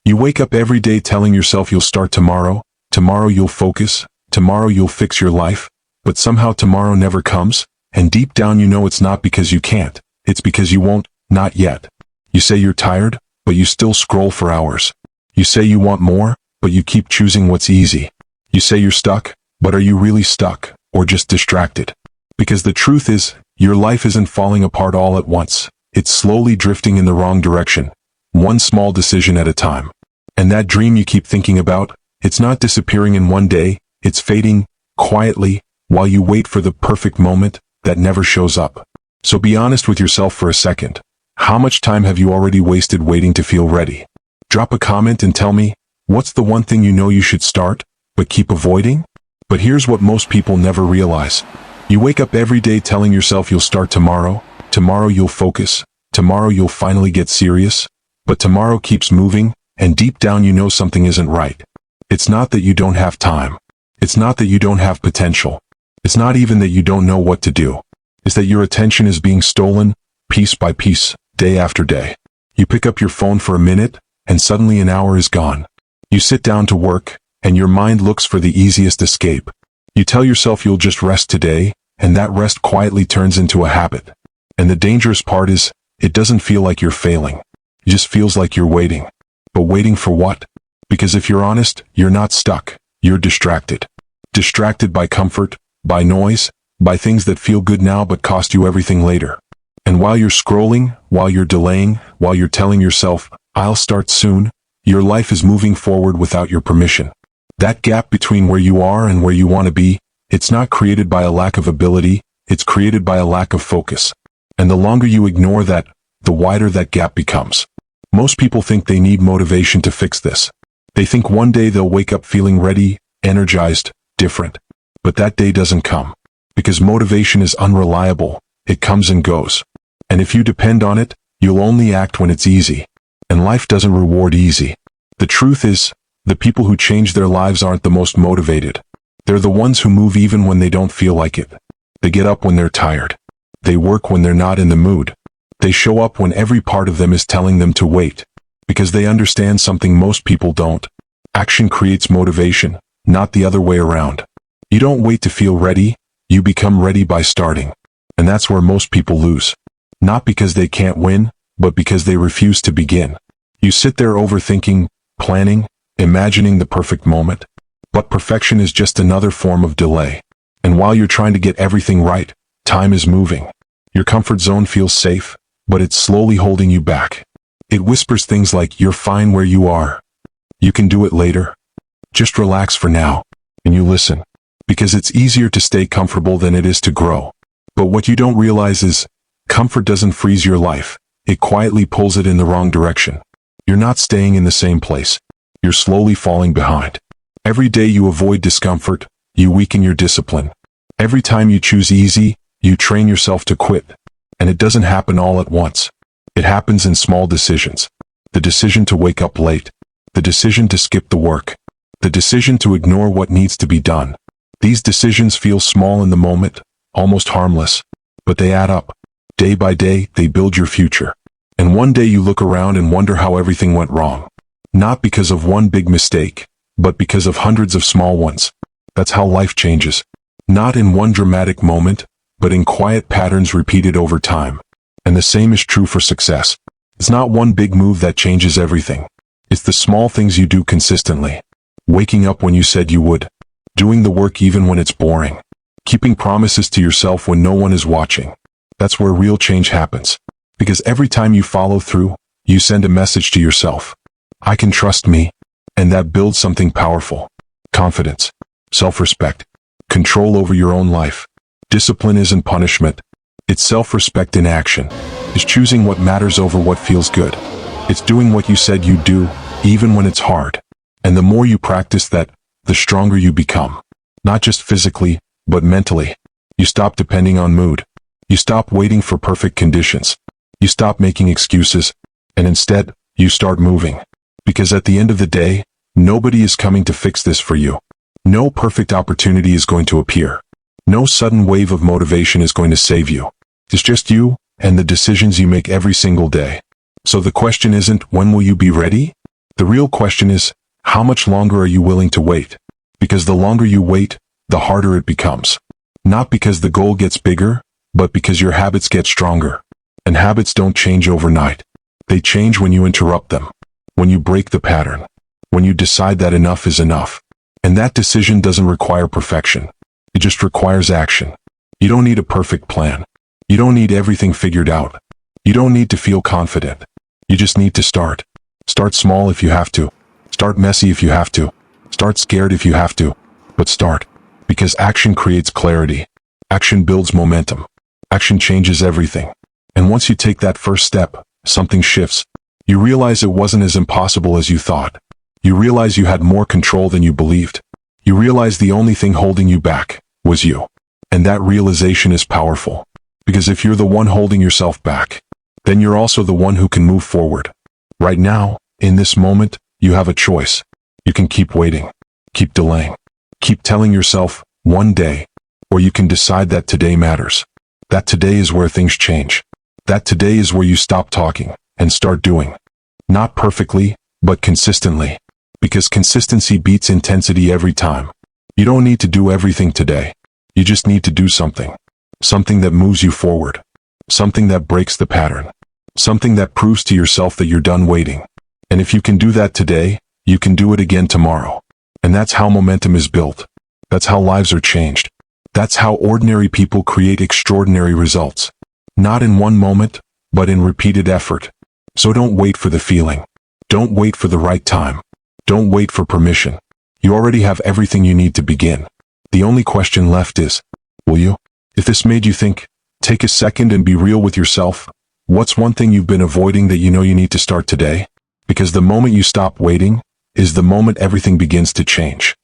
You wake up every day telling yourself you'll start tomorrow, tomorrow you'll focus, tomorrow you'll fix your life, but somehow tomorrow never comes, and deep down you know it's not because you can't, it's because you won't, not yet. You say you're tired, but you still scroll for hours. You say you want more, but you keep choosing what's easy. You say you're stuck, but are you really stuck, or just distracted? Because the truth is, your life isn't falling apart all at once. It's slowly drifting in the wrong direction, one small decision at a time. And that dream you keep thinking about, it's not disappearing in one day, it's fading, quietly, while you wait for the perfect moment that never shows up. So be honest with yourself for a second. How much time have you already wasted waiting to feel ready? Drop a comment and tell me, what's the one thing you know you should start, but keep avoiding? But here's what most people never realize. You wake up every day telling yourself you'll start tomorrow, tomorrow you'll focus, tomorrow you'll finally get serious, but tomorrow keeps moving, and deep down you know something isn't right. It's not that you don't have time. It's not that you don't have potential. It's not even that you don't know what to do. It's that your attention is being stolen, piece by piece, day after day. You pick up your phone for a minute, and suddenly an hour is gone. You sit down to work, and your mind looks for the easiest escape. You tell yourself you'll just rest today, and that rest quietly turns into a habit. And the dangerous part is, it doesn't feel like you're failing. It just feels like you're waiting. But waiting for what? Because if you're honest, you're not stuck. You're distracted. Distracted by comfort, by noise, by things that feel good now but cost you everything later. And while you're scrolling, while you're delaying, while you're telling yourself, I'll start soon, your life is moving forward without your permission. That gap between where you are and where you want to be, it's not created by a lack of ability, it's created by a lack of focus. And the longer you ignore that, the wider that gap becomes. Most people think they need motivation to fix this. They think one day they'll wake up feeling ready, energized, different. But that day doesn't come. Because motivation is unreliable, it comes and goes. And if you depend on it, you'll only act when it's easy. And life doesn't reward easy. The truth is, the people who change their lives aren't the most motivated. They're the ones who move even when they don't feel like it. They get up when they're tired. They work when they're not in the mood. They show up when every part of them is telling them to wait. Because they understand something most people don't. Action creates motivation, not the other way around. You don't wait to feel ready, you become ready by starting. And that's where most people lose. Not because they can't win, but because they refuse to begin. You sit there overthinking, planning, imagining the perfect moment. But perfection is just another form of delay. And while you're trying to get everything right, time is moving. Your comfort zone feels safe, but it's slowly holding you back. It whispers things like, you're fine where you are. You can do it later. Just relax for now. And you listen. Because it's easier to stay comfortable than it is to grow. But what you don't realize is, comfort doesn't freeze your life. It quietly pulls it in the wrong direction. You're not staying in the same place. You're slowly falling behind. Every day you avoid discomfort, you weaken your discipline. Every time you choose easy, you train yourself to quit. And it doesn't happen all at once. It happens in small decisions. The decision to wake up late. The decision to skip the work. The decision to ignore what needs to be done. These decisions feel small in the moment, almost harmless. But they add up. Day by day, they build your future. And one day you look around and wonder how everything went wrong. Not because of one big mistake, but because of hundreds of small ones. That's how life changes. Not in one dramatic moment, but in quiet patterns repeated over time. And the same is true for success. It's not one big move that changes everything. It's the small things you do consistently. Waking up when you said you would. Doing the work even when it's boring. Keeping promises to yourself when no one is watching. That's where real change happens. Because every time you follow through, you send a message to yourself. I can trust me. And that builds something powerful. Confidence. Self-respect. Control over your own life. Discipline isn't punishment. It's self-respect in action. It's choosing what matters over what feels good. It's doing what you said you'd do, even when it's hard. And the more you practice that, the stronger you become. Not just physically, but mentally. You stop depending on mood. You stop waiting for perfect conditions. You stop making excuses. And instead, you start moving. Because at the end of the day, nobody is coming to fix this for you. No perfect opportunity is going to appear. No sudden wave of motivation is going to save you. It's just you and the decisions you make every single day. So the question isn't, when will you be ready? The real question is, how much longer are you willing to wait? Because the longer you wait, the harder it becomes. Not because the goal gets bigger, but because your habits get stronger. And habits don't change overnight. They change when you interrupt them, when you break the pattern, when you decide that enough is enough. And that decision doesn't require perfection. It just requires action. You don't need a perfect plan. You don't need everything figured out. You don't need to feel confident. You just need to start. Start small if you have to. Start messy if you have to. Start scared if you have to. But start. Because action creates clarity. Action builds momentum. Action changes everything. And once you take that first step, something shifts. You realize it wasn't as impossible as you thought. You realize you had more control than you believed. You realize the only thing holding you back was you. And that realization is powerful. Because if you're the one holding yourself back, then you're also the one who can move forward. Right now, in this moment, you have a choice. You can keep waiting, keep delaying, keep telling yourself, one day, or you can decide that today matters. That today is where things change. That today is where you stop talking and start doing. Not perfectly, but consistently. Because consistency beats intensity every time. You don't need to do everything today. You just need to do something. Something that moves you forward. Something that breaks the pattern. Something that proves to yourself that you're done waiting. And if you can do that today, you can do it again tomorrow. And that's how momentum is built. That's how lives are changed. That's how ordinary people create extraordinary results. Not in one moment, but in repeated effort. So don't wait for the feeling. Don't wait for the right time. Don't wait for permission. You already have everything you need to begin. The only question left is, will you? If this made you think, take a second and be real with yourself. What's one thing you've been avoiding that you know you need to start today? Because the moment you stop waiting is the moment everything begins to change.